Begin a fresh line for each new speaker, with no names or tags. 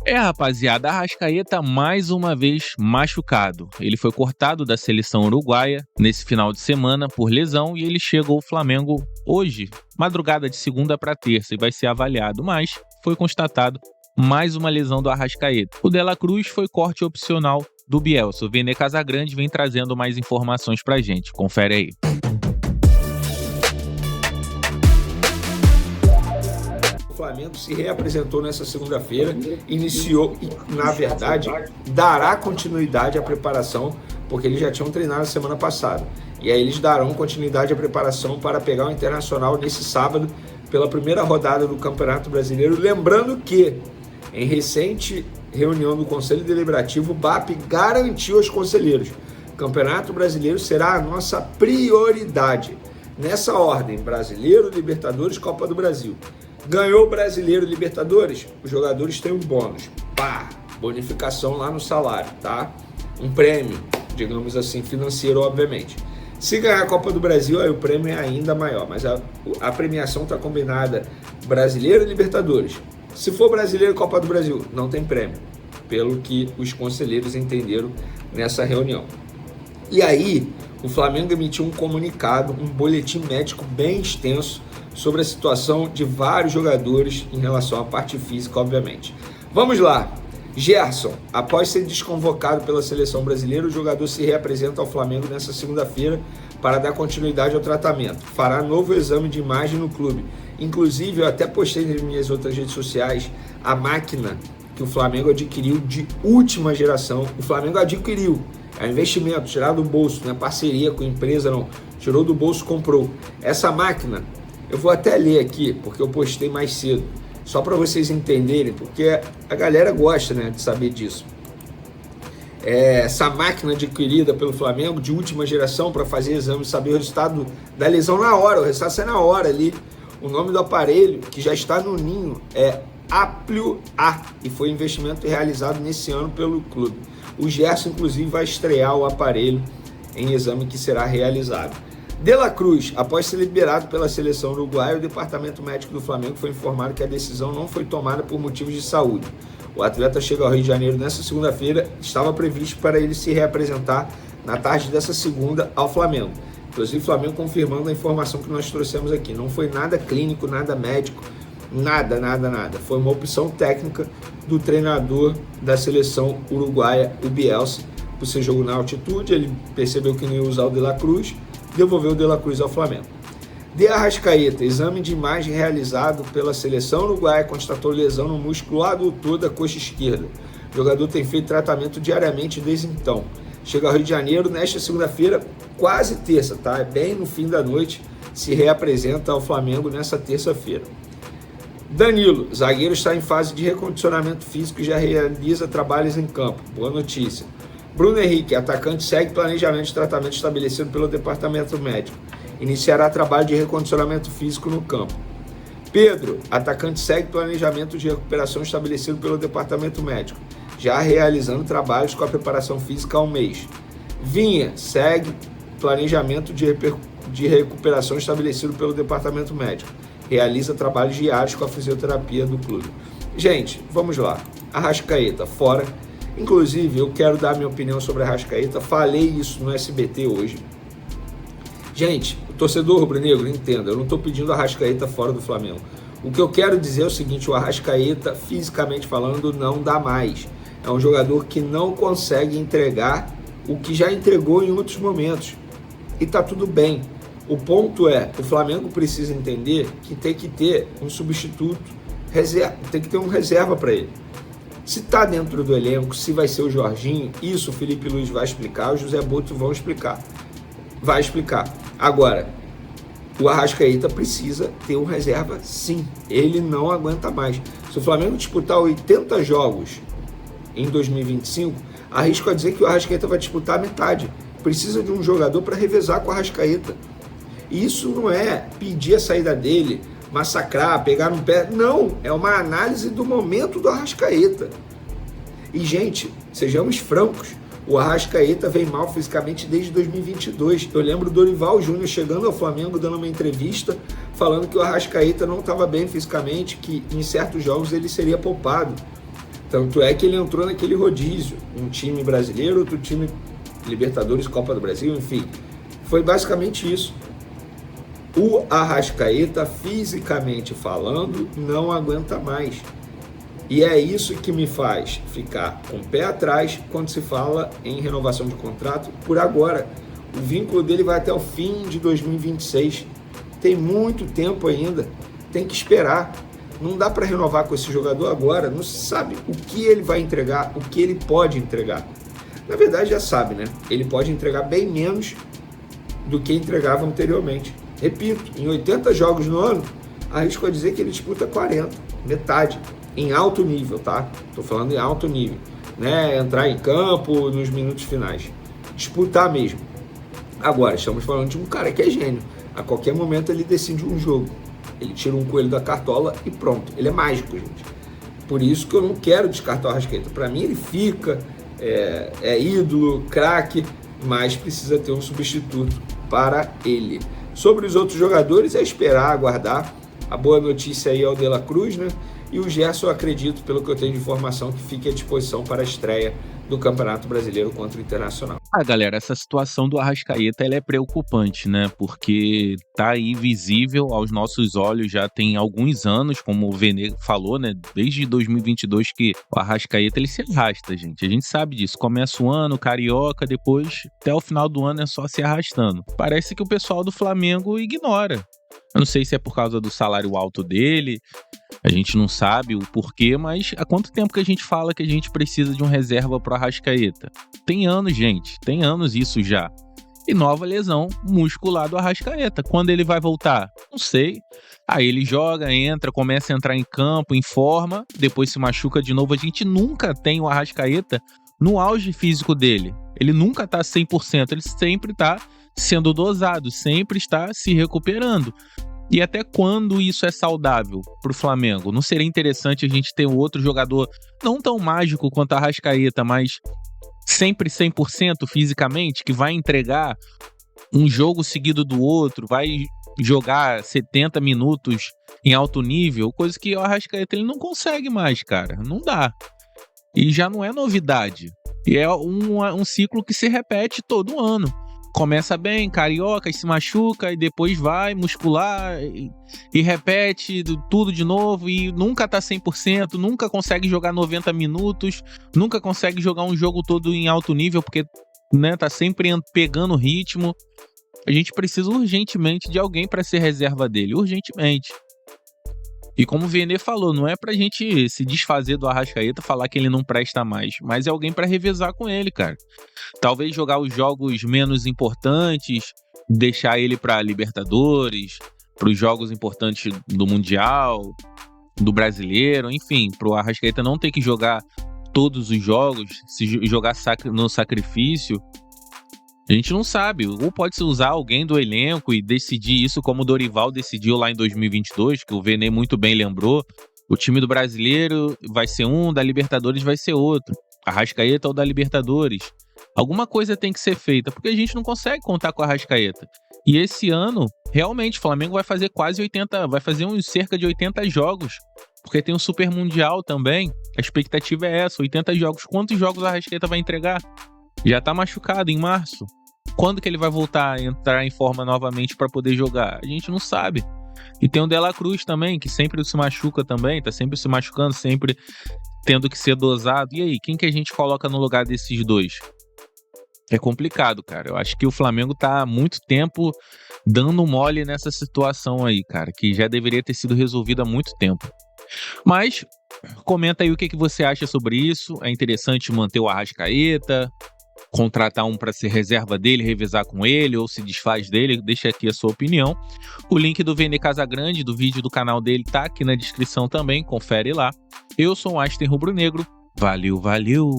Rapaziada, Arrascaeta mais uma vez machucado. Ele foi cortado da seleção uruguaia nesse final de semana por lesão e ele chega ao Flamengo hoje, madrugada de segunda para terça, e vai ser avaliado, mas foi constatado mais uma lesão do Arrascaeta. O De La Cruz foi corte opcional do Bielsa. O Vene Casagrande vem trazendo mais informações pra gente. Confere aí.
O Flamengo se reapresentou nessa segunda-feira, iniciou e, na verdade, dará continuidade à preparação, porque eles já tinham treinado na semana passada. E aí eles darão continuidade à preparação para pegar o Internacional nesse sábado, pela primeira rodada do Campeonato Brasileiro. Lembrando que, em recente reunião do Conselho Deliberativo, o BAP garantiu aos conselheiros: o Campeonato Brasileiro será a nossa prioridade. Nessa ordem: Brasileiro, Libertadores, Copa do Brasil. Ganhou o Brasileiro e Libertadores, os jogadores têm um bônus. Pá! Bonificação lá no salário, tá? Um prêmio, digamos assim, financeiro, obviamente. Se ganhar a Copa do Brasil, aí o prêmio é ainda maior, mas a premiação está combinada Brasileiro e Libertadores. Se for Brasileiro e Copa do Brasil, não tem prêmio, pelo que os conselheiros entenderam nessa reunião. E aí, o Flamengo emitiu um comunicado, um boletim médico bem extenso sobre a situação de vários jogadores em relação à parte física, obviamente. Vamos lá. Gerson, após ser desconvocado pela seleção brasileira, o jogador se reapresenta ao Flamengo nesta segunda-feira para dar continuidade ao tratamento. Fará novo exame de imagem no clube. Inclusive, eu até postei nas minhas outras redes sociais a máquina que o Flamengo adquiriu de última geração. O Flamengo adquiriu. É um investimento, tirado do bolso, não é parceria com a empresa, não. Tirou do bolso, comprou. Essa máquina, eu vou até ler aqui, porque eu postei mais cedo, só para vocês entenderem, porque a galera gosta, né, de saber disso. Essa máquina adquirida pelo Flamengo, de última geração, para fazer exame e saber o resultado da lesão na hora, o resultado sai na hora ali. O nome do aparelho, que já está no ninho, é Aplio A, e foi um investimento realizado nesse ano pelo clube. O Gerson, inclusive, vai estrear o aparelho em exame que será realizado. De La Cruz, após ser liberado pela seleção uruguaia, o departamento médico do Flamengo foi informado que a decisão não foi tomada por motivos de saúde. O atleta chega ao Rio de Janeiro nesta segunda-feira, estava previsto para ele se reapresentar na tarde dessa segunda ao Flamengo. Inclusive, o Flamengo confirmando a informação que nós trouxemos aqui. Não foi nada clínico, nada médico, nada. Foi uma opção técnica do treinador da seleção uruguaia, o Bielsa, por ser jogo na altitude. Ele percebeu que não ia usar o De La Cruz, devolveu o De La Cruz ao Flamengo. De Arrascaeta, exame de imagem realizado pela seleção uruguaia constatou lesão no músculo adutor da coxa esquerda. O jogador tem feito tratamento diariamente desde então. Chega ao Rio de Janeiro nesta segunda-feira, quase terça, tá? Bem no fim da noite, se reapresenta ao Flamengo nessa terça-feira. Danilo, zagueiro, está em fase de recondicionamento físico e já realiza trabalhos em campo. Boa notícia. Bruno Henrique, atacante, segue planejamento de tratamento estabelecido pelo departamento médico. Iniciará trabalho de recondicionamento físico no campo. Pedro, atacante, segue planejamento de recuperação estabelecido pelo departamento médico, já realizando trabalhos com a preparação física há um mês. Vinha, segue planejamento de recuperação estabelecido pelo departamento médico. Realiza trabalhos diários com a fisioterapia do clube. Gente, vamos lá. Arrascaeta, fora. Inclusive, eu quero dar minha opinião sobre a Arrascaeta. Falei isso no SBT hoje. Gente, o torcedor rubro-negro, entenda, eu não estou pedindo a Arrascaeta fora do Flamengo. O que eu quero dizer é o seguinte: o Arrascaeta, fisicamente falando, não dá mais. É um jogador que não consegue entregar o que já entregou em outros momentos. E tá tudo bem. O ponto é, o Flamengo precisa entender que tem que ter um substituto, tem que ter um reserva para ele. Se está dentro do elenco, se vai ser o Jorginho, isso o Felipe Luiz vai explicar, o José Boto vão explicar. Vai explicar. Agora, o Arrascaeta precisa ter um reserva, sim. Ele não aguenta mais. Se o Flamengo disputar 80 jogos em 2025, arrisco a dizer que o Arrascaeta vai disputar a metade. Precisa de um jogador para revezar com o Arrascaeta. Isso não é pedir a saída dele, massacrar, pegar no pé. Não, é uma análise do momento do Arrascaeta. E, gente, sejamos francos, o Arrascaeta vem mal fisicamente desde 2022. Eu lembro do Dorival Júnior chegando ao Flamengo, dando uma entrevista, falando que o Arrascaeta não estava bem fisicamente, que em certos jogos ele seria poupado. Tanto é que ele entrou naquele rodízio, um time brasileiro, outro time Libertadores, Copa do Brasil, enfim. Foi basicamente isso. O Arrascaeta, fisicamente falando, não aguenta mais. E é isso que me faz ficar com o pé atrás quando se fala em renovação de contrato por agora. O vínculo dele vai até o fim de 2026. Tem muito tempo ainda. Tem que esperar. Não dá para renovar com esse jogador agora. Não se sabe o que ele vai entregar, o que ele pode entregar. Na verdade, já sabe, né? Ele pode entregar bem menos do que entregava anteriormente. Repito, em 80 jogos no ano, arrisco a dizer que ele disputa 40, metade, em alto nível, tá? Tô falando em alto nível, né? Entrar em campo nos minutos finais, disputar mesmo. Agora, estamos falando de um cara que é gênio. A qualquer momento ele decide um jogo. Ele tira um coelho da cartola e pronto. Ele é mágico, gente. Por isso que eu não quero descartar o Arrascaeta. Para mim ele fica, é ídolo, craque, mas precisa ter um substituto para ele. Sobre os outros jogadores, é esperar, aguardar. A boa notícia aí é o De La Cruz, né? E o Gerson, eu acredito, pelo que eu tenho de informação, que fique à disposição para a estreia do Campeonato Brasileiro contra o Internacional.
Galera, essa situação do Arrascaeta ela é preocupante, né? Porque tá aí visível aos nossos olhos já tem alguns anos, como o Vene falou, né? Desde 2022 que o Arrascaeta ele se arrasta, gente. A gente sabe disso. Começa o ano, carioca, depois até o final do ano é só se arrastando. Parece que o pessoal do Flamengo ignora. Eu não sei se é por causa do salário alto dele, a gente não sabe o porquê, mas há quanto tempo que a gente fala que a gente precisa de um reserva pro Arrascaeta? Tem anos, gente, tem anos isso já. E nova lesão muscular do Arrascaeta. Quando ele vai voltar? Não sei. Aí ele joga, entra, começa a entrar em campo, em forma, depois se machuca de novo. A gente nunca tem o Arrascaeta no auge físico dele. Ele nunca tá 100%, ele sempre tá sendo dosado, sempre está se recuperando. E até quando isso é saudável pro Flamengo? Não seria interessante a gente ter um outro jogador não tão mágico quanto a Arrascaeta, mas sempre 100% fisicamente, que vai entregar um jogo seguido do outro, vai jogar 70 minutos em alto nível, coisa que o Arrascaeta ele não consegue mais, cara. Não dá. E já não é novidade. E é um ciclo que se repete todo ano. Começa bem, carioca, se machuca e depois vai muscular e repete tudo de novo e nunca tá 100%, nunca consegue jogar 90 minutos, nunca consegue jogar um jogo todo em alto nível porque, né, tá sempre pegando ritmo. A gente precisa urgentemente de alguém para ser reserva dele, urgentemente. E como o Vene falou, não é pra gente se desfazer do Arrascaeta, falar que ele não presta mais, mas é alguém pra revezar com ele, cara. Talvez jogar os jogos menos importantes, deixar ele pra Libertadores, pros jogos importantes do Mundial, do Brasileiro, enfim, pro Arrascaeta não ter que jogar todos os jogos, se jogar no sacrifício. A gente não sabe, ou pode-se usar alguém do elenco e decidir isso como o Dorival decidiu lá em 2022, que o Vene muito bem lembrou. O time do Brasileiro vai ser um, da Libertadores vai ser outro. Arrascaeta ou da Libertadores. Alguma coisa tem que ser feita, porque a gente não consegue contar com a Arrascaeta. E esse ano, realmente, o Flamengo vai fazer vai fazer cerca de 80 jogos, porque tem um Super Mundial também. A expectativa é essa, 80 jogos. Quantos jogos a Arrascaeta vai entregar? Já tá machucado em março. Quando que ele vai voltar a entrar em forma novamente para poder jogar? A gente não sabe. E tem o De La Cruz também, que sempre se machuca também, tá sempre se machucando, sempre tendo que ser dosado. E aí, quem que a gente coloca no lugar desses dois? É complicado, cara. Eu acho que o Flamengo tá há muito tempo dando mole nessa situação aí, cara, que já deveria ter sido resolvida há muito tempo. Mas comenta aí o que você acha sobre isso. É interessante manter o Arrascaeta, contratar um para ser reserva dele, revezar com ele, ou se desfaz dele? Deixa aqui a sua opinião. O link do Vene Casagrande, do vídeo do canal dele, tá aqui na descrição também, confere lá. Eu sou o Einstein Rubro Negro. Valeu, valeu!